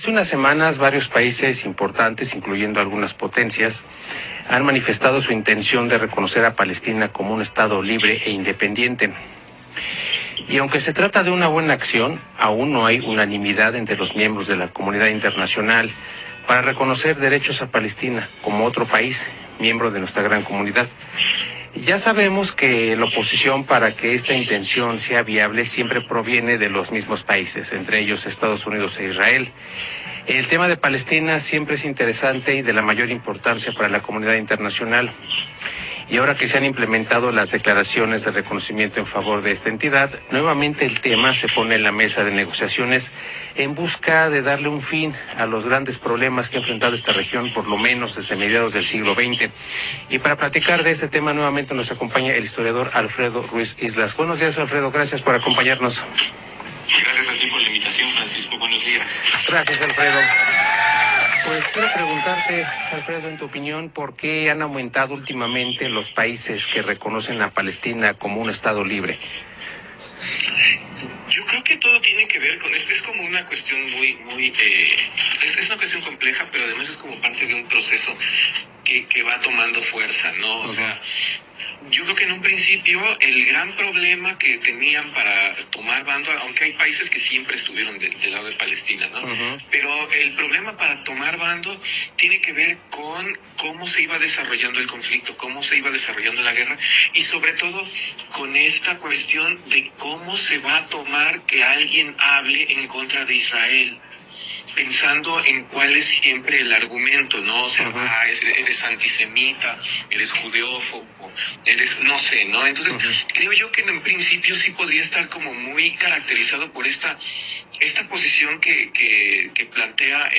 Hace unas semanas varios países importantes, incluyendo algunas potencias, han manifestado su intención de reconocer a Palestina como un Estado libre e independiente. Y aunque se trata de una buena acción, aún no hay unanimidad entre los miembros de la comunidad internacional para reconocer derechos a Palestina como otro país, miembro de nuestra gran comunidad. Ya sabemos que la oposición para que esta intención sea viable siempre proviene de los mismos países, entre ellos Estados Unidos e Israel. El tema de Palestina siempre es interesante y de la mayor importancia para la comunidad internacional. Y ahora que se han implementado las declaraciones de reconocimiento en favor de esta entidad, nuevamente el tema se pone en la mesa de negociaciones en busca de darle un fin a los grandes problemas que ha enfrentado esta región, por lo menos desde mediados del siglo XX. Y para platicar de este tema nuevamente nos acompaña el historiador Alfredo Ruiz Islas. Buenos días, Alfredo, gracias por acompañarnos. Gracias a ti por la invitación, Francisco. Buenos días. Gracias, Alfredo. Pues quiero preguntarte, Alfredo, en tu opinión, ¿por qué han aumentado últimamente los países que reconocen a Palestina como un Estado libre? Yo creo que todo tiene que ver con esto. Es como una cuestión es una cuestión compleja, pero además es como parte de un proceso que va tomando fuerza, ¿no? O sea, yo creo que en un principio el gran problema que tenían para tomar bando, aunque hay países que siempre estuvieron del lado de Palestina, ¿no? Pero el problema para tomar bando tiene que ver con cómo se iba desarrollando el conflicto, cómo se iba desarrollando la guerra y sobre todo con esta cuestión de cómo se va a tomar que alguien hable en contra de Israel, pensando en cuál es siempre el argumento, ¿no? O sea, eres antisemita, eres judeófobo, eres, no sé, ¿no? Entonces, creo yo que en principio sí podría estar como muy caracterizado por esta posición que plantea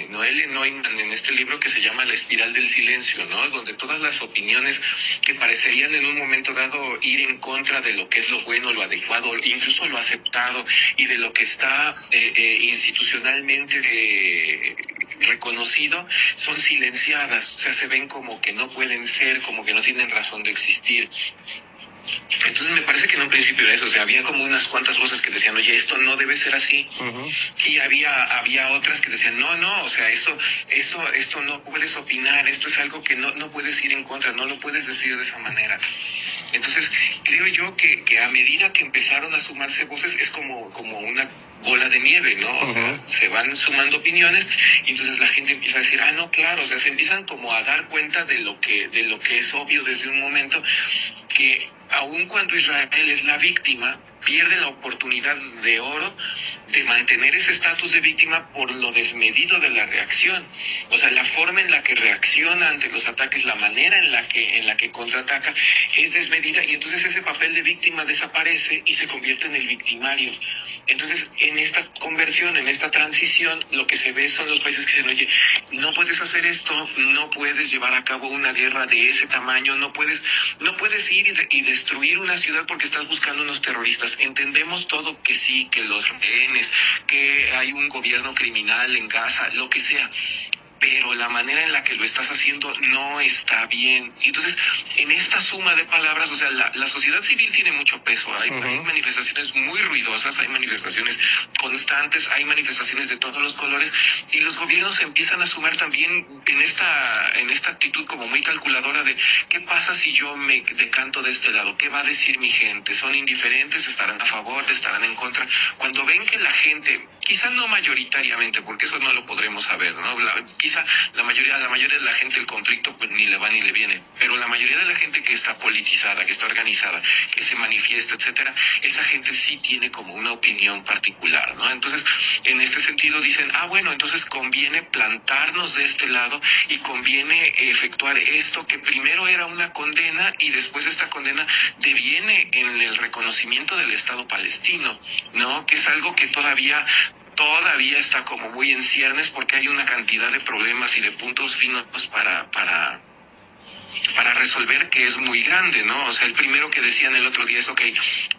Noelle Neumann en este libro que se llama La espiral del silencio, ¿no? Donde todas las opiniones que parecerían en un momento dado ir en contra de lo que es lo bueno, lo adecuado, incluso lo aceptado y de lo que está institucionalmente reconocido, son silenciadas, o sea, se ven como que no pueden ser, como que no tienen razón de existir. Entonces me parece que en un principio era eso, o sea, había como unas cuantas voces que decían, oye, esto no debe ser así, y había otras que decían, no, o sea, esto no puedes opinar, esto es algo que no puedes ir en contra, no lo puedes decir de esa manera. Entonces, creo yo que a medida que empezaron a sumarse voces, es como una bola de nieve, ¿no? O sea, se van sumando opiniones y entonces la gente empieza a decir, no, claro, o sea, se empiezan como a dar cuenta de lo que es obvio desde un momento, que aun cuando Israel es la víctima, pierde la oportunidad de oro de mantener ese estatus de víctima por lo desmedido de la reacción. O sea, la forma en la que reacciona ante los ataques, la manera en la que contraataca es desmedida y entonces ese papel de víctima desaparece y se convierte en el victimario. Entonces, en esta conversión, en esta transición, lo que se ve son los países que dicen, oye, no puedes hacer esto, no puedes llevar a cabo una guerra de ese tamaño, no puedes ir y destruir una ciudad porque estás buscando unos terroristas. Entendemos todo que sí, que los rehenes, que hay un gobierno criminal en Gaza, lo que sea, pero la manera en la que lo estás haciendo no está bien. Y entonces, en esta suma de palabras, o sea, la sociedad civil tiene mucho peso. Hay manifestaciones muy ruidosas, hay manifestaciones constantes, hay manifestaciones de todos los colores, y los gobiernos empiezan a sumar también en esta actitud como muy calculadora de ¿qué pasa si yo me decanto de este lado? ¿Qué va a decir mi gente? ¿Son indiferentes? ¿Estarán a favor? ¿Estarán en contra? Cuando ven que la gente, quizás no mayoritariamente, porque eso no lo podremos saber, ¿no? Quizá la mayoría de la gente el conflicto pues ni le va ni le viene, pero la mayoría de la gente que está politizada, que está organizada, que se manifiesta, etcétera, esa gente sí tiene como una opinión particular, ¿no? Entonces, en este sentido dicen, bueno, entonces conviene plantarnos de este lado y conviene efectuar esto que primero era una condena y después esta condena deviene en el reconocimiento del Estado palestino, ¿no? Que es algo que todavía está como muy en ciernes porque hay una cantidad de problemas y de puntos finos para resolver que es muy grande, ¿no? O sea, el primero que decían el otro día es,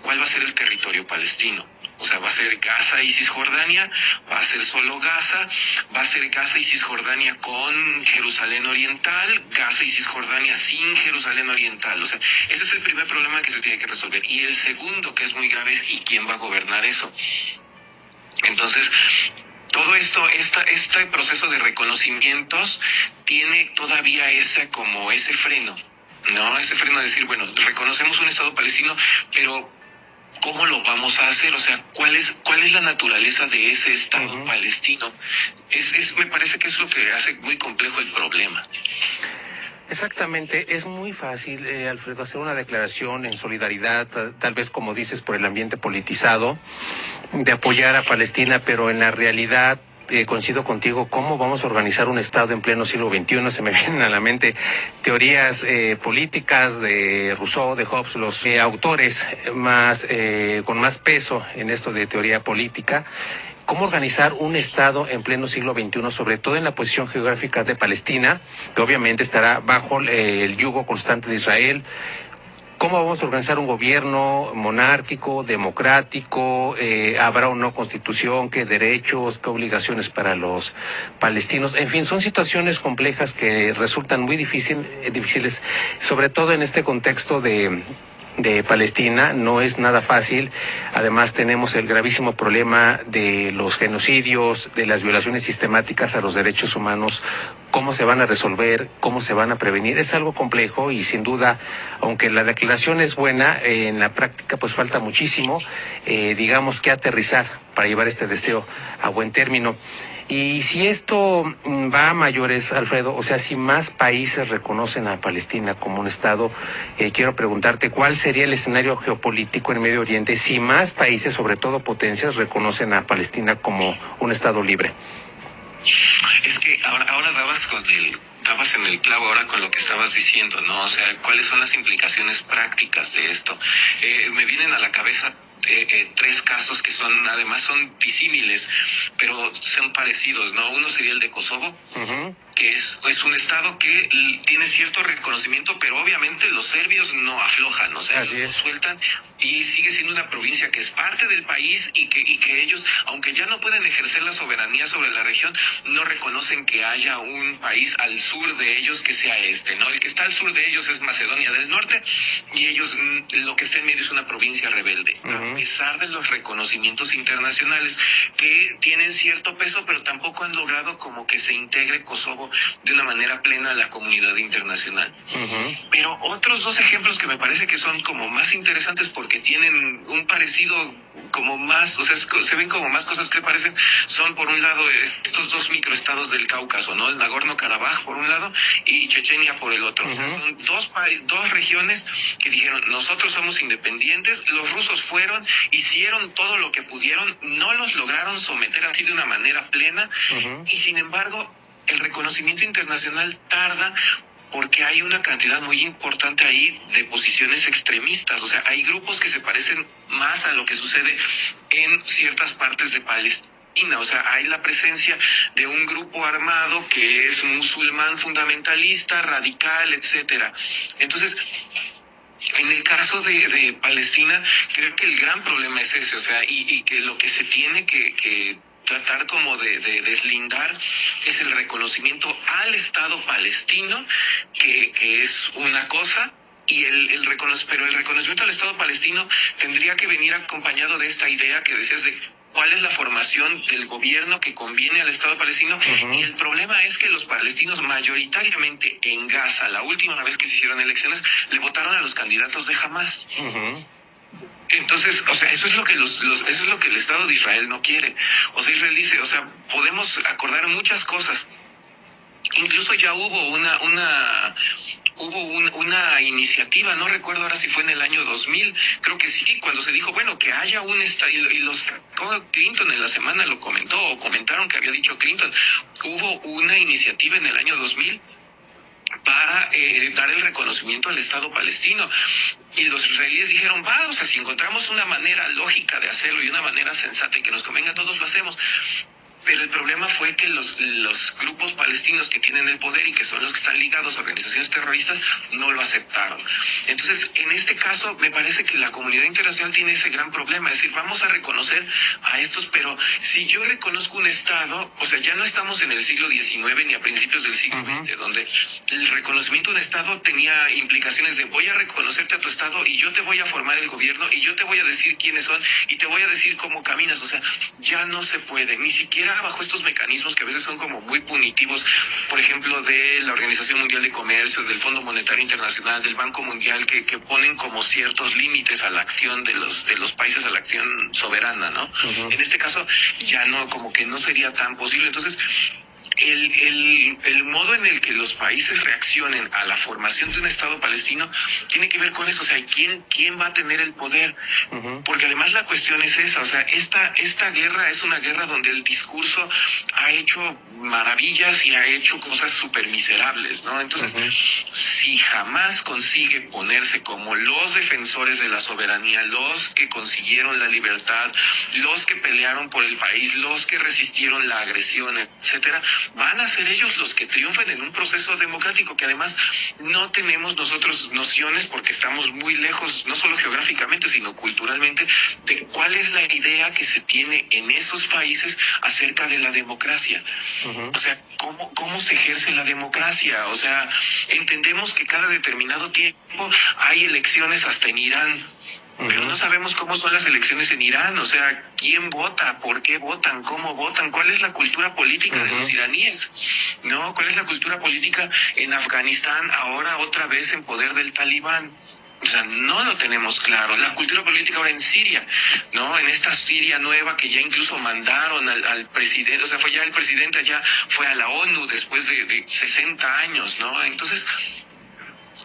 ¿cuál va a ser el territorio palestino? O sea, ¿va a ser Gaza y Cisjordania? ¿Va a ser solo Gaza? ¿Va a ser Gaza y Cisjordania con Jerusalén Oriental? ¿Gaza y Cisjordania sin Jerusalén Oriental? O sea, ese es el primer problema que se tiene que resolver. Y el segundo, que es muy grave, es ¿y quién va a gobernar eso? Entonces, todo esto, este proceso de reconocimientos tiene todavía ese freno, ¿no? Ese freno de decir, bueno, reconocemos un Estado palestino, pero ¿cómo lo vamos a hacer? O sea, ¿cuál es la naturaleza de ese Estado palestino? Me parece que es lo que hace muy complejo el problema. Exactamente, es muy fácil, Alfredo, hacer una declaración en solidaridad, tal vez como dices, por el ambiente politizado, de apoyar a Palestina, pero en la realidad, coincido contigo, ¿cómo vamos a organizar un Estado en pleno siglo XXI? Se me vienen a la mente teorías políticas de Rousseau, de Hobbes, los autores más con más peso en esto de teoría política. ¿Cómo organizar un Estado en pleno siglo XXI, sobre todo en la posición geográfica de Palestina, que obviamente estará bajo el yugo constante de Israel? ¿Cómo vamos a organizar un gobierno monárquico, democrático? ¿Habrá o no constitución? ¿Qué derechos? ¿Qué obligaciones para los palestinos? En fin, son situaciones complejas que resultan muy difíciles, sobre todo en este contexto de Palestina. No es nada fácil. Además tenemos el gravísimo problema de los genocidios, de las violaciones sistemáticas a los derechos humanos. ¿Cómo se van a resolver? ¿Cómo se van a prevenir? Es algo complejo y sin duda, aunque la declaración es buena, en la práctica pues falta muchísimo, digamos que aterrizar para llevar este deseo a buen término. Y si esto va a mayores, Alfredo, o sea, si más países reconocen a Palestina como un Estado, quiero preguntarte cuál sería el escenario geopolítico en Medio Oriente si más países, sobre todo potencias, reconocen a Palestina como un Estado libre. Es que ahora dabas en el clavo ahora con lo que estabas diciendo, ¿no? O sea, ¿cuáles son las implicaciones prácticas de esto? Me vienen a la cabeza tres casos que además son disímiles, pero son parecidos, ¿no? Uno sería el de Kosovo, que es un estado que tiene cierto reconocimiento, pero obviamente los serbios no aflojan, o sea, no sueltan, y sigue siendo una provincia que es parte del país y que ellos, aunque ya no pueden ejercer la soberanía sobre la región, no reconocen que haya un país al sur de ellos que sea ¿no? El que está al sur de ellos es Macedonia del Norte, y ellos, lo que está en medio es una provincia rebelde. A pesar de los reconocimientos internacionales que tienen cierto peso, pero tampoco han logrado como que se integre Kosovo de una manera plena a la comunidad internacional. Pero otros dos ejemplos que me parece que son como más interesantes porque tienen un parecido como más, o sea, se ven como más cosas que parecen, son por un lado estos dos microestados del Cáucaso, ¿no? El Nagorno-Karabaj por un lado y Chechenia por el otro. O sea, son dos regiones que dijeron, nosotros somos independientes, los rusos fueron, hicieron todo lo que pudieron, no los lograron someter así de una manera plena, y sin embargo el reconocimiento internacional tarda porque hay una cantidad muy importante ahí de posiciones extremistas. O sea, hay grupos que se parecen más a lo que sucede en ciertas partes de Palestina. O sea, hay la presencia de un grupo armado que es musulmán fundamentalista, radical, etcétera. Entonces, en el caso de Palestina, creo que el gran problema es ese, o sea, y que lo que se tiene que tratar como de deslindar es el reconocimiento al Estado palestino, que es una cosa, y pero el reconocimiento al Estado palestino tendría que venir acompañado de esta idea que decías de cuál es la formación del gobierno que conviene al Estado palestino. Y el problema es que los palestinos mayoritariamente en Gaza, la última vez que se hicieron elecciones, le votaron a los candidatos de Hamás. Entonces, o sea, eso es lo que eso es lo que el Estado de Israel no quiere. O sea, Israel dice, o sea, podemos acordar muchas cosas. Incluso ya hubo una iniciativa, no recuerdo ahora si fue en el año 2000, creo que sí, cuando se dijo, bueno, que haya un Estado, y Clinton en la semana lo comentó, o comentaron que había dicho Clinton, hubo una iniciativa en el año 2000 para dar el reconocimiento al Estado palestino. Y los israelíes dijeron, o sea, si encontramos una manera lógica de hacerlo y una manera sensata y que nos convenga a todos, lo hacemos. Pero el problema fue que los grupos palestinos que tienen el poder y que son los que están ligados a organizaciones terroristas no lo aceptaron. Entonces, en este caso, me parece que la comunidad internacional tiene ese gran problema. Es decir, vamos a reconocer a estos, pero si yo reconozco un Estado, o sea, ya no estamos en el siglo XIX ni a principios del siglo XX, donde el reconocimiento de un Estado tenía implicaciones de voy a reconocerte a tu Estado y yo te voy a formar el gobierno y yo te voy a decir quiénes son y te voy a decir cómo caminas. O sea, ya no se puede, ni siquiera está bajo estos mecanismos que a veces son como muy punitivos, por ejemplo, de la Organización Mundial de Comercio, del Fondo Monetario Internacional, del Banco Mundial, que ponen como ciertos límites a la acción de los países, a la acción soberana, ¿no? Uh-huh. En este caso ya no, como que no sería tan posible. Entonces, el modo en el que los países reaccionen a la formación de un Estado palestino tiene que ver con eso, o sea, ¿quién va a tener el poder? Uh-huh. Porque además la cuestión es esa, o sea, esta guerra es una guerra donde el discurso ha hecho maravillas y ha hecho cosas súper miserables, ¿no? Entonces, uh-huh, si Hamás consigue ponerse como los defensores de la soberanía, los que consiguieron la libertad, los que pelearon por el país, los que resistieron la agresión, etcétera, van a ser ellos los que triunfen en un proceso democrático que además no tenemos nosotros nociones, porque estamos muy lejos, no solo geográficamente, sino culturalmente, de cuál es la idea que se tiene en esos países acerca de la democracia. Uh-huh. O sea, ¿cómo se ejerce la democracia? O sea, entendemos que cada determinado tiempo hay elecciones hasta en Irán, pero no sabemos cómo son las elecciones en Irán, o sea, quién vota, por qué votan, cómo votan, cuál es la cultura política de los iraníes, ¿no? ¿Cuál es la cultura política en Afganistán, ahora otra vez en poder del Talibán? O sea, no lo tenemos claro. La cultura política ahora en Siria, ¿no? En esta Siria nueva que ya incluso mandaron al presidente, o sea, fue ya el presidente allá, fue a la ONU después de 60 años, ¿no? Entonces,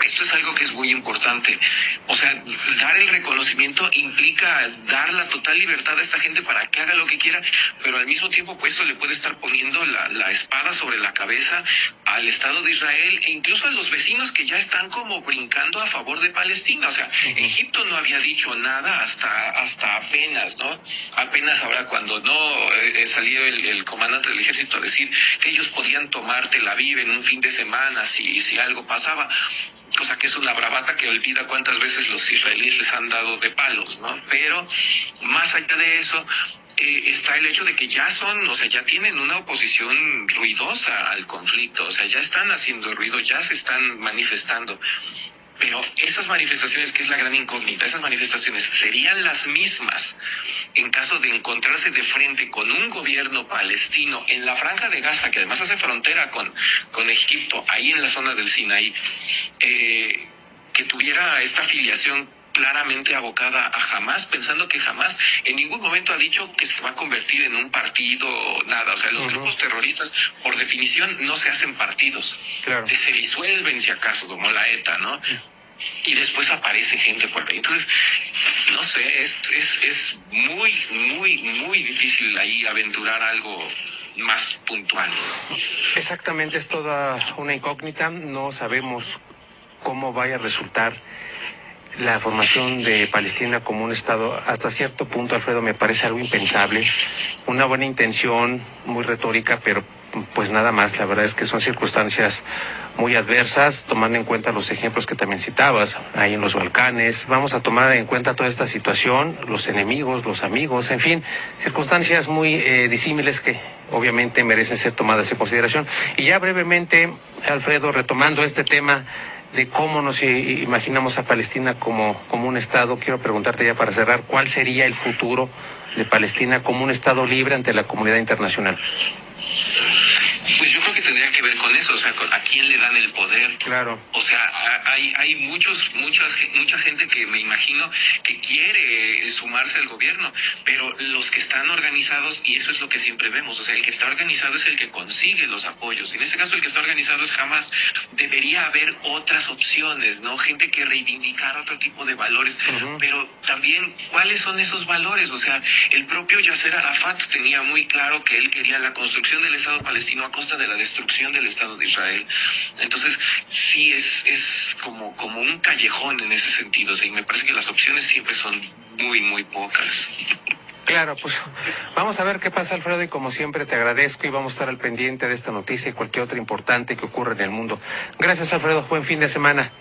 esto es algo que es muy importante. O sea, dar el reconocimiento implica dar la total libertad a esta gente para que haga lo que quiera, pero al mismo tiempo pues eso le puede estar poniendo la espada sobre la cabeza al Estado de Israel e incluso a los vecinos que ya están como brincando a favor de Palestina. O sea, uh-huh, Egipto no había dicho nada hasta apenas, ¿no? Apenas ahora cuando salió el comandante del ejército a decir que ellos podían tomar Tel Aviv en un fin de semana si algo pasaba. Cosa que es una bravata que olvida cuántas veces los israelíes les han dado de palos, ¿no? Pero más allá de eso, está el hecho de que ya tienen una oposición ruidosa al conflicto, o sea, ya están haciendo ruido, ya se están manifestando. Pero esas manifestaciones, que es la gran incógnita, esas manifestaciones serían las mismas en caso de encontrarse de frente con un gobierno palestino en la Franja de Gaza, que además hace frontera con Egipto, ahí en la zona del Sinaí, que tuviera esta afiliación claramente abocada a Hamás, pensando que Hamás en ningún momento ha dicho que se va a convertir en un partido, nada. O sea, los grupos terroristas, por definición, no se hacen partidos. Claro. Se disuelven, si acaso, como la ETA, ¿no? Y después aparece gente por ahí. Entonces, no sé, es muy, muy, muy difícil ahí aventurar algo más puntual. Exactamente, es toda una incógnita. No sabemos cómo vaya a resultar la formación de Palestina como un Estado. Hasta cierto punto, Alfredo, me parece algo impensable. Una buena intención, muy retórica, pero pues nada más. La verdad es que son circunstancias muy adversas, tomando en cuenta los ejemplos que también citabas, ahí en los Balcanes. Vamos a tomar en cuenta toda esta situación, los enemigos, los amigos, en fin, circunstancias muy disímiles que obviamente merecen ser tomadas en consideración. Y ya brevemente, Alfredo, retomando este tema de cómo nos imaginamos a Palestina como un Estado, quiero preguntarte ya para cerrar, ¿cuál sería el futuro de Palestina como un Estado libre ante la comunidad internacional? Pues yo creo que tendría que ver con eso, o sea, a quién le dan el poder. Claro. O sea, hay mucha gente que me imagino que quiere sumarse al gobierno, pero los que están organizados, y eso es lo que siempre vemos, o sea, el que está organizado es el que consigue los apoyos. En este caso, el que está organizado es Hamás. Debería haber otras opciones, ¿no? Gente que reivindicara otro tipo de valores, uh-huh, pero también, ¿cuáles son esos valores? O sea, el propio Yasser Arafat tenía muy claro que él quería la construcción del Estado palestino a costa de la destrucción del Estado de Israel. Entonces, sí es como un callejón en ese sentido, o sea, y me parece que las opciones siempre son muy, muy pocas. Claro, pues vamos a ver qué pasa, Alfredo, y como siempre te agradezco y vamos a estar al pendiente de esta noticia y cualquier otra importante que ocurra en el mundo. Gracias, Alfredo, buen fin de semana.